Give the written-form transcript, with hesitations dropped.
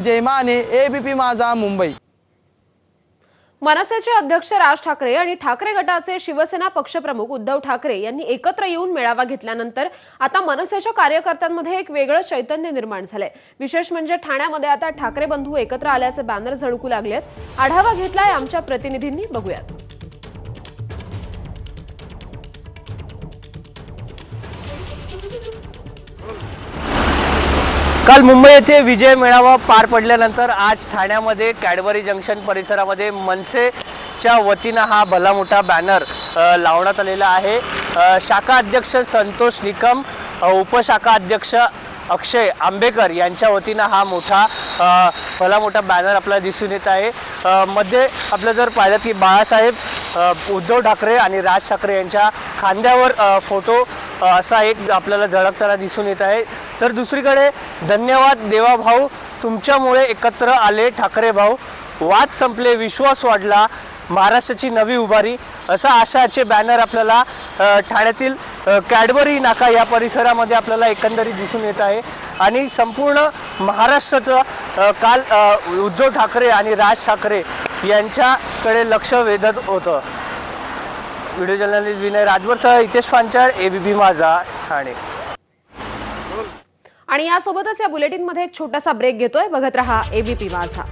जय Mane, ABP माझा, मुंबई। मनसेचे अध्यक्ष राज ठाकरे आणि ठाकरे गटाचे शिवसेना पक्षप्रमुख उद्धव ठाकरे यांनी एकत्र येऊन मेळावा घेतल्यानंतर आता मनसेच्या कार्यकर्त्यांमध्ये एक वेगळं चैतन्य निर्माण झालंय। विशेष म्हणजे ठाण्यामध्ये आता ठाकरे बंधू एकत्र आल्याचे बॅनर झळकू लागलेत। आढावा घेतलाय आमच्या प्रतिनिधींनी, बघूयात। काल मुंबई येथे विजय मेळावा पार पडल्यानंतर आज ठाण्यामध्ये कॅडबरी जंक्शन परिसरामध्ये मनसेच्या वतीनं हा भला मोठा बॅनर लावण्यात आलेला आहे। शाखा अध्यक्ष संतोष निकम, उपशाखा अध्यक्ष अक्षय आंबेकर यांच्या वतीनं हा भला मोठा बॅनर आपल्याला दिसून येत आहे। मध्ये आपलं जर पाहिलं की बाळासाहेब उद्धव ठाकरे आणि राज ठाकरे यांच्या खांद्यावर फोटो असा एक आपल्याला झळकताना दिसून येत आहे। तर दुसरीकडे धन्यवाद देवा भाऊ, तुमच्यामुळे एकत्र आले ठाकरे भाऊ, वाद संपले विश्वास वाढला, महाराष्ट्राची नवी उभारी, असा आशाचे बॅनर आपल्याला ठाण्यातील कॅडबरी नाका या परिसरामध्ये आपल्याला एकंदरीत दिसून येत आहे। आणि संपूर्ण महाराष्ट्राचं काल उद्धव ठाकरे आणि राज ठाकरे यांच्याकडे लक्ष वेधत होतं। व्हिडिओ जर्नलिस्ट विनय राजवरसह हितेश पांचाळ, एबीपी माझा, ठाणे। आणि यासोबतच या बुलेटिनमध्ये एक छोटासा ब्रेक घेतोय, बघत रहा एबीपी माझा।